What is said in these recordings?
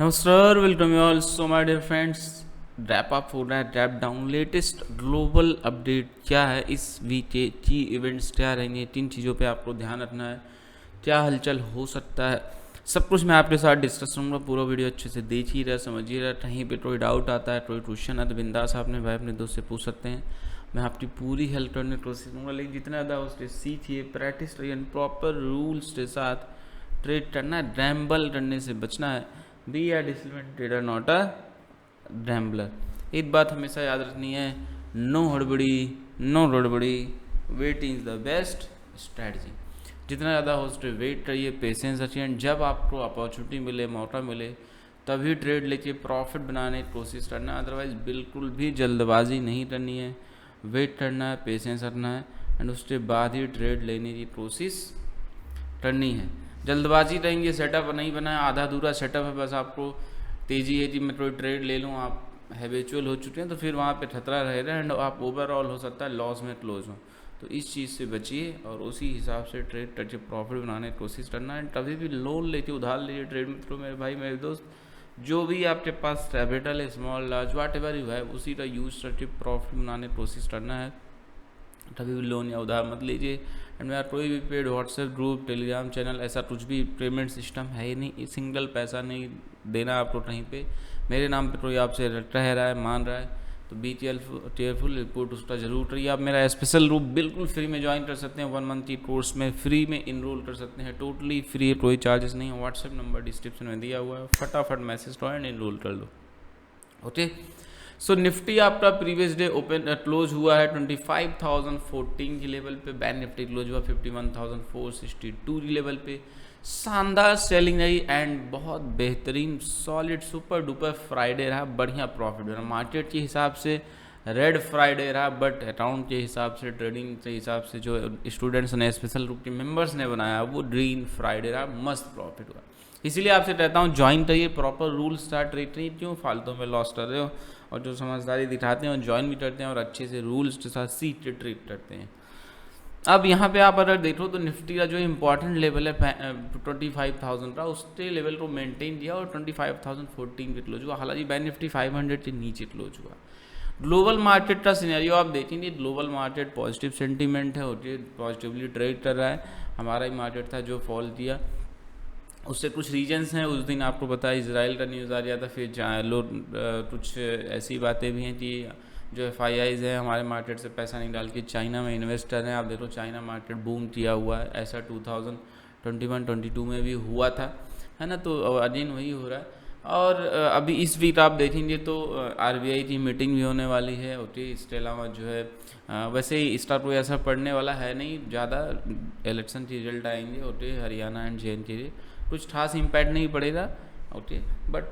नमस्कार, welcome you all. So my dear friends, wrap up हो रहा है, wrap down. Latest global update क्या है, इस वीक के की इवेंट्स क्या रहेंगे, 3 चीज़ों पे आपको ध्यान रखना है। क्या हलचल हो सकता है, सब कुछ मैं आपके साथ डिस्कस करूँगा। पूरा वीडियो अच्छे से देख ही रहा, समझिए रहा। कहीं पे कोई डाउट आता है, कोई क्वेश्चन है तो बिंदास अपने भाई अपने दोस्त से पूछ सकते हैं। मैं आपकी पूरी हेल्प करने की कोशिश करूँगा, लेकिन जितना ज़्यादा हो उससे सीखिए, प्रैक्टिस करिए, प्रॉपर रूल्स के साथ ट्रेड करना है। रैम्बल करने से बचना है। Be a discipline trader, not a rambler. एक बात हमेशा याद रखनी है, नो हड़बड़ी, नो गड़बड़ी, waiting is the best strategy. जितना ज़्यादा हो सके वेट करिए, पेशेंस रखिए, एंड जब आपको अपॉर्चुनिटी मिले, मौका मिले, तभी ट्रेड लेके प्रॉफिट बनाने की कोशिश करना है। अदरवाइज बिल्कुल भी जल्दबाजी नहीं करनी है, वेट करना है, पेशेंस रखना है, एंड उसके बाद ही ट्रेड लेने की कोशिश करनी है। जल्दबाजी रहेंगे, सेटअप नहीं बनाया, आधा अधूरा सेटअप है, बस आपको तेज़ी है कि मैं कोई ट्रेड ले लूँ, आप हैबिचुअल हो चुके हैं, तो फिर वहाँ पे खतरा रहेगा एंड आप ओवरऑल हो सकता है लॉस में क्लोज हो। तो इस चीज़ से बचिए और उसी हिसाब से ट्रेड करके प्रॉफिट बनाने की कोशिश करना है। कभी भी लोन लेके उधार लीजिए ट्रेड में, तो मेरे भाई मेरे दोस्त, जो भी आपके पास कैपिटल है, small large whatever you है, उसी का यूज करके प्रॉफिट बनाने की कोशिश करना है। कभी भी लोन या उधार मत लीजिए। एंड मेरा कोई भी paid WhatsApp group, Telegram channel, ऐसा कुछ भी पेमेंट सिस्टम है ही नहीं। सिंगल पैसा नहीं देना आपको कहीं पे। मेरे नाम पे कोई आपसे रह रहा है, मान रहा है, तो बी केयरफुल, रिपोर्ट उसका जरूर करिए। आप मेरा स्पेशल ग्रुप बिल्कुल फ्री में ज्वाइन कर सकते हैं। 1 मंथ की कोर्स में फ्री में इनरोल कर सकते हैं, टोटली फ्री है, कोई चार्जेस नहीं है। व्हाट्सएप नंबर डिस्क्रिप्शन में दिया हुआ है, फटाफट मैसेज करो एंड इनरोल कर लो। ओके, सो निफ्टी आपका प्रीवियस डे ओपन क्लोज हुआ है 25,014 की लेवल पे। बैंक निफ्टी क्लोज हुआ 51,462 की लेवल पे। शानदार सेलिंग रही एंड बहुत बेहतरीन सॉलिड सुपर डुपर फ्राइडे रहा, बढ़िया प्रॉफिट रहा। मार्केट के हिसाब से रेड फ्राइडे रहा, बट अकाउंट के हिसाब से, ट्रेडिंग के हिसाब से, जो स्टूडेंट्स ने, स्पेशल ग्रुप के मेंबर्स ने बनाया, वो ग्रीन फ्राइडे रहा, मस्त प्रॉफिट हुआ। इसीलिए आपसे कहता हूँ ज्वाइन करिए, प्रॉपर रूल स्टार्ट ट्रेड नहीं, क्यों फालतू में लॉस कर रहे हो। और जो समझदारी दिखाते हैं ज्वाइन भी करते हैं और अच्छे से रूल्स के साथ सीख के ट्रेड करते हैं। अब यहाँ पे आप अगर देखो तो निफ्टी का जो इम्पोर्टेंट लेवल है 25,000 का, उसके लेवल को मेंटेन किया और 25,014 पे क्लोज हुआ। हालांकि बैंक निफ्टी 500 के नीचे क्लोज हुआ। ग्लोबल मार्केट का सिनेरियो आप देखेंगे, ग्लोबल मार्केट पॉजिटिव सेंटीमेंट है, होती पॉजिटिवली ट्रेड कर रहा है। हमारा ही मार्केट था जो फॉल किया, उससे कुछ रीजन्स हैं। उस दिन आपको पता है इजराइल का न्यूज़ आ गया था, फिर लोग कुछ ऐसी बातें भी हैं कि जो FIIs हैं हमारे मार्केट से पैसा निकाल के चाइना में इन्वेस्ट कर रहे हैं। आप देखो चाइना मार्केट बूम किया हुआ है, ऐसा 2021-22 में भी हुआ था, है ना। तो अगेन वही हो रहा है। और अभी इस वीक आप देखेंगे तो RBI की मीटिंग भी होने वाली है। ओके, इसके अलावा जो है वैसे ही इसका कोई ऐसा पड़ने वाला है नहीं ज़्यादा। इलेक्शन के रिजल्ट आएंगे, ओके, हरियाणा एंड JN के लिए कुछ खास इम्पैक्ट नहीं पड़ेगा। ओके, बट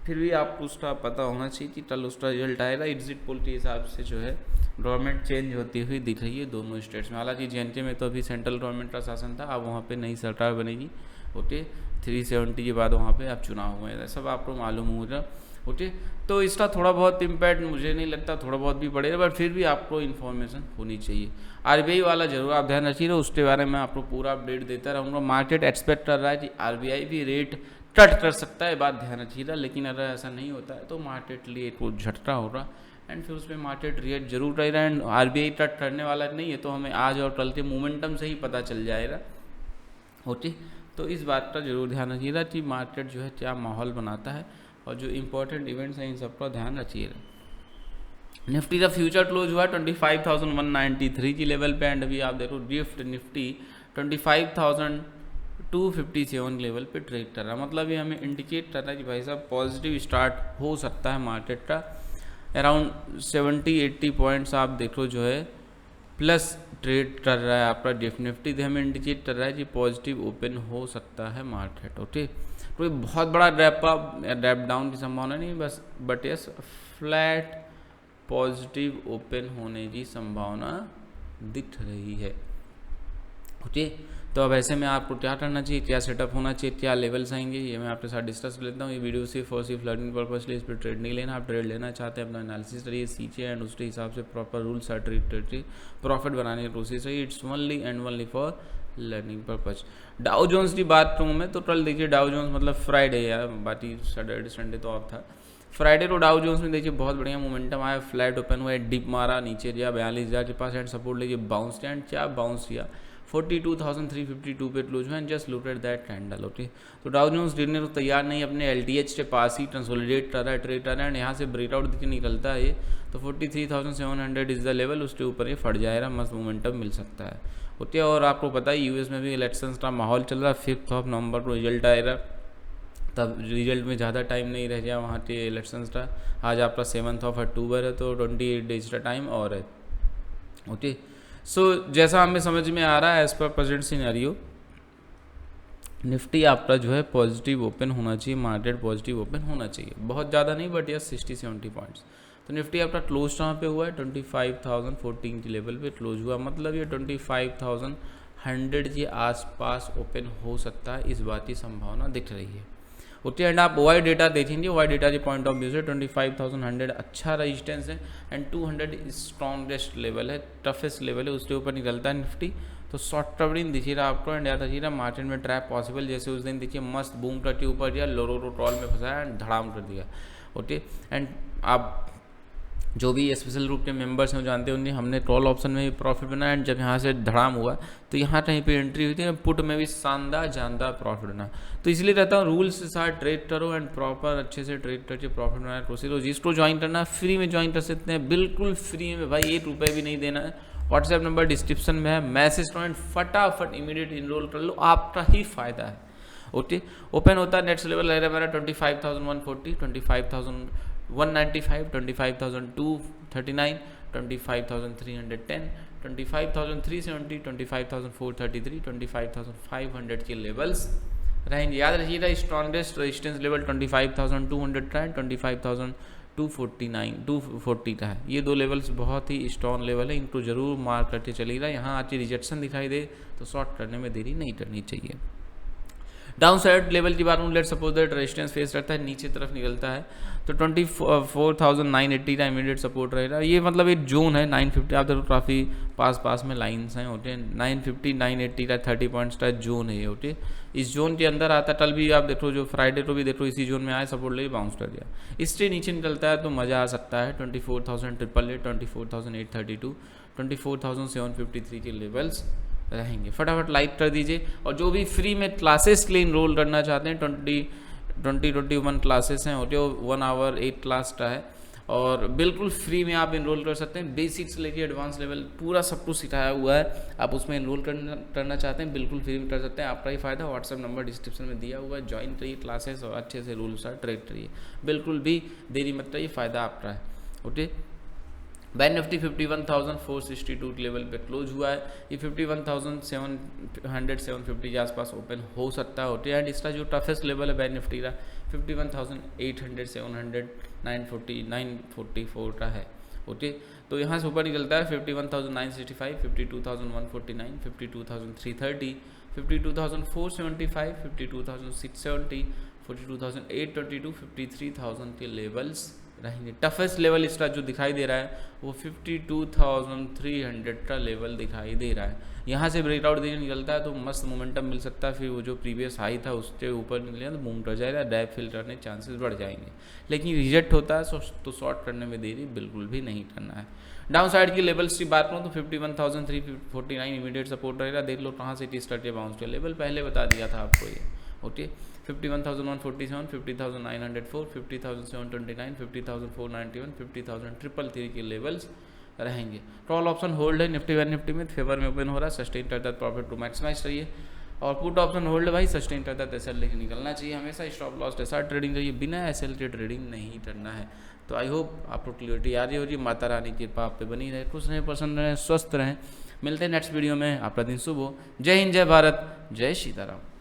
फिर भी आपको उसका पता होना चाहिए कि कल उसका रिजल्ट आएगा। एग्जिट पोल के हिसाब से जो है गवर्नमेंट चेंज होती हुई दिख रही है दोनों स्टेट्स में। हालांकि JNK में तो अभी सेंट्रल गवर्नमेंट का शासन था, अब वहाँ पे नई सरकार बनेगी। ओके, 370 के बाद वहाँ पे अब चुनाव हुए, सब आपको मालूम होगा। ओके, तो इसका थोड़ा बहुत इम्पैक्ट मुझे नहीं लगता, थोड़ा बहुत भी पड़ेगा, बट फिर भी आपको इन्फॉर्मेशन होनी चाहिए। RBI वाला जरूर आप ध्यान रखिएगा, उसके बारे में आपको पूरा अपडेट देता रहूँगा। मार्केट एक्सपेक्ट कर रहा है कि RBI भी रेट कट कर सकता है, बात ध्यान रखिएगा। लेकिन अगर ऐसा नहीं होता है तो मार्केट लिए एक झटका होगा एंड फिर उसमें मार्केट रिएक्ट जरूर रहेगा। एंड RBI कट करने वाला नहीं है तो हमें आज और कल के मोमेंटम से ही पता चल जाएगा। ओके, तो इस बात का जरूर ध्यान रखिएगा कि मार्केट जो है क्या माहौल बनाता है और जो इंपॉर्टेंट इवेंट्स हैं इन सब का ध्यान रखिएगा। निफ्टी का फ्यूचर क्लोज हुआ 25,193 की लेवल पे एंड अभी आप देखो गिफ्ट निफ्टी 25,257 लेवल पे ट्रेड कर रहा है। मतलब ये हमें इंडिकेट कर रहा है कि भाई साहब पॉजिटिव स्टार्ट हो सकता है मार्केट का। अराउंड 70-80 पॉइंट्स आप देखो जो है प्लस ट्रेड कर रहा है आपका गिफ्ट निफ्टी, तो हमें इंडिकेट कर रहा है कि पॉजिटिव ओपन हो सकता है मार्केट। ओके, कोई बहुत बड़ा रैप डाउन की संभावना नहीं, बस but yes flat positive open होने की संभावना दिख रही है। ओके, तो अब ऐसे में आपको क्या करना चाहिए, क्या सेटअप होना चाहिए, क्या लेवल्स आएंगे, ये मैं आपके साथ डिस्कस कर लेता हूँ। ये वीडियो सिर्फ और सिर्फ लर्निंग पर्पज लिए, इस पर ट्रेड नहीं लेना। आप ट्रेड लेना चाहते हैं अपना एनालिसिस करिए, सीखिए एंड उसके हिसाब से प्रॉपर रूल्स ट्रेड करके प्रॉफिट बनाने की कोशिश है। It's only and only for learning purpose. Dow Jones की बात करूँ मैं तो कल देखिए डाउ जोन्स मतलब फ्राइडे या बाकी सैटरडे संडे तो ऑफ था, फ्राइडे को डाउ जोन्स में देखिए बहुत बढ़िया मोमेंटम आया, फ्लैट ओपन हुआ, डिप मारा, नीचे गया 42,000 के पास एंड सपोर्ट लीजिए बाउंस एंड क्या बाउंस किया 42,352 पे क्लोज हुआ and just look at that candle. Okay, तो डाउ जोन्स गिरने को तैयार नहीं, अपने LTH के पास ही कंसोलिडेट कर रहा है, ट्रेड कर रहा है एंड यहाँ से ब्रेकआउट दिख निकलता है ये तो 43,700 इज द लेवल, उसके ऊपर ये फट जाएगा, मस्त मोमेंटम मिल सकता है। ओके, और आपको पता है यूएस में भी इलेक्शंस का माहौल चल रहा है, 5 नवंबर को रिजल्ट आएगा, तब रिजल्ट में ज़्यादा टाइम नहीं रह गया वहाँ के इलेक्शंस का, आज आपका 7 अक्टूबर है तो 28 डेज का टाइम और है। ओके, सो जैसा हमें समझ में आ रहा है as per present scenario, Nifty आपका जो है पॉजिटिव ओपन होना चाहिए, मार्केट पॉजिटिव ओपन होना चाहिए, बहुत ज़्यादा नहीं बट यस 60-70 पॉइंट्स। तो निफ्टी आपका क्लोज कहाँ पे हुआ है 25,014 के लेवल पे क्लोज हुआ, मतलब ये 25,100 के आसपास ओपन हो सकता है, इस बात की संभावना दिख रही है। ओके, एंड आप वाई डेटा देखेंगे, वाई डेटा के पॉइंट ऑफ व्यू से 25,100 अच्छा रेजिस्टेंस है एंड 200 स्ट्रॉन्गेस्ट लेवल है, टफेस्ट लेवल है, उसके ऊपर निकलता है निफ्टी। तो शॉर्ट टर्म दिखी रहा आपको एंड याद रखिएगा मार्केट में ट्रैप पॉसिबल, जैसे उस दिन देखिए मस्त बूम करके ऊपर दिया, लोरो ट्रॉल में फंसाया एंड धड़ाम कर दिया। ओके, एंड आप जो भी स्पेशल ग्रुप के मेंबर्स हैं वो जानते होंगे, हमने कॉल ऑप्शन में भी प्रॉफिट बनाया एंड जब यहाँ से धड़ाम हुआ तो यहाँ कहीं पे एंट्री हुई थी, पुट में भी शानदार जानदार प्रॉफिट बना। तो इसलिए रहता हूँ रूल्स के साथ ट्रेड करो एंड प्रॉपर अच्छे से ट्रेड करके प्रॉफिट बनाना कोशिश करो। जिसको ज्वाइन करना है फ्री में ज्वाइन कर सकते हैं, बिल्कुल फ्री में भाई, 1 रुपये भी नहीं देना है। व्हाट्सएप नंबर डिस्क्रिप्शन में है, मैसेज करो एंड फटाफट इमीडिएट इनरोल कर लो, आपका ही फायदा है। ओके, ओपन होता है नेक्स्ट लेवल रह रहा है मेरा 25,140, 25,195, 25,239, 25,310, 25,370, 25,433, 25,500 के लेवल्स रहेंगे। याद रखिएगा स्ट्रॉन्गेस्ट रेजिस्टेंस लेवल 25,200 का है, 25,240 का है, ये 2 लेवल्स बहुत ही स्ट्रॉन्ग लेवल है, इनको जरूर मार्क करके चलिएगा। यहाँ आके रिजेक्शन दिखाई दे तो शॉर्ट करने में देरी नहीं करनी चाहिए। डाउन साइड लेवल की बात हूँ, let suppose that resistance face करता है, नीचे तरफ निकलता है तो 24,980 का इमीडिएट सपोर्ट रहेगा। ये मतलब एक जोन है 950, आप देखो काफ़ी पास में लाइन्स हैं। ओके, 950 980 का 30 पॉइंट्स का जोन है ये। ओके, इस जोन के अंदर आता, कल भी आप देखो, जो फ्राइडे को भी देखो इसी जोन में आया, सपोर्ट ले बाउंस कर दिया, इससे नीचे निकलता है तो मज़ा आ सकता है। 24,888, 24,832, 24,753 के लेवल्स रहेंगे। फटाफट लाइक कर दीजिए, और जो भी फ्री में क्लासेस के लिए इनरोल करना चाहते हैं 21 क्लासेस हैं, होते 1 आवर 8 क्लास का है और बिल्कुल फ्री में आप इनरोल कर सकते हैं। बेसिक्स लेके एडवांस लेवल पूरा सब कुछ सिखाया हुआ है, आप उसमें इनरोल करना चाहते हैं बिल्कुल फ्री में कर सकते हैं, आपका ही फायदा। व्हाट्सएप नंबर डिस्क्रिप्शन में दिया हुआ है, ज्वाइन करिए क्लासेस और अच्छे से रूल्स और ट्रेड करिए, बिल्कुल भी देरी मत करिए, फ़ायदा आपका है। ओके, बैंक निफ्टी 51,462 लेवल पे क्लोज हुआ है, ये 51,750 के आसपास ओपन हो सकता है। ओके, एंड इसका जो टफेस्ट लेवल है बैंक निफ्टी का 51,800 700 944 का है। ओके, तो यहाँ से ऊपर निकलता है 51,965, 52,149, 52,330, 52,475, 52,670, 42,822, 53,000 के लेवल्स रहेंगे। टफेस्ट लेवल इसका जो दिखाई दे रहा है वो 52,300 का लेवल दिखाई दे रहा है। यहाँ से ब्रेकआउट देने निकलता है तो मस्त मोमेंटम मिल सकता है, फिर वो जो प्रीवियस हाई था उसके ऊपर निकले तो मूव कर जाएगा, डैप फिल करने चांसेस बढ़ जाएंगे। लेकिन रिजेक्ट होता है तो शॉर्ट करने में देरी बिल्कुल भी नहीं करना है। डाउन साइड की लेवल्स की बात करूँ तो 51,349 इमीडिएट सपोर्ट रहेगा, देख लो कहाँ से टी स्टार्ट बाउंस किया, लेवल पहले बता दिया था आपको ये। ओके, 51,147, 50,904, 50,729, 50,491, 50,333 के लेवल्स रहेंगे। कॉल ऑप्शन होल्ड है निफ्टी बैंक निफ्टी में, फेवर में ओपन हो रहा है, सस्टेन करता है प्रॉफिट टू मैक्सिमाइज चाहिए। और पुट ऑप्शन होल्ड है भाई, सस्टेन करता है एसएल लेके निकलना चाहिए, हमेशा स्टॉप लॉस के साथ ट्रेडिंग करिए, बिना एसएल के ट्रेडिंग नहीं करना है। तो आई होप आपको क्लियरिटी आ रही होगी, माता रानी की कृपा आप पे बनी रहे, खुश रहें, पसंद रहें, स्वस्थ रहें। मिलते हैं नेक्स्ट वीडियो में, आपका दिन शुभ हो। जय हिंद, जय भारत, जय सीताराम।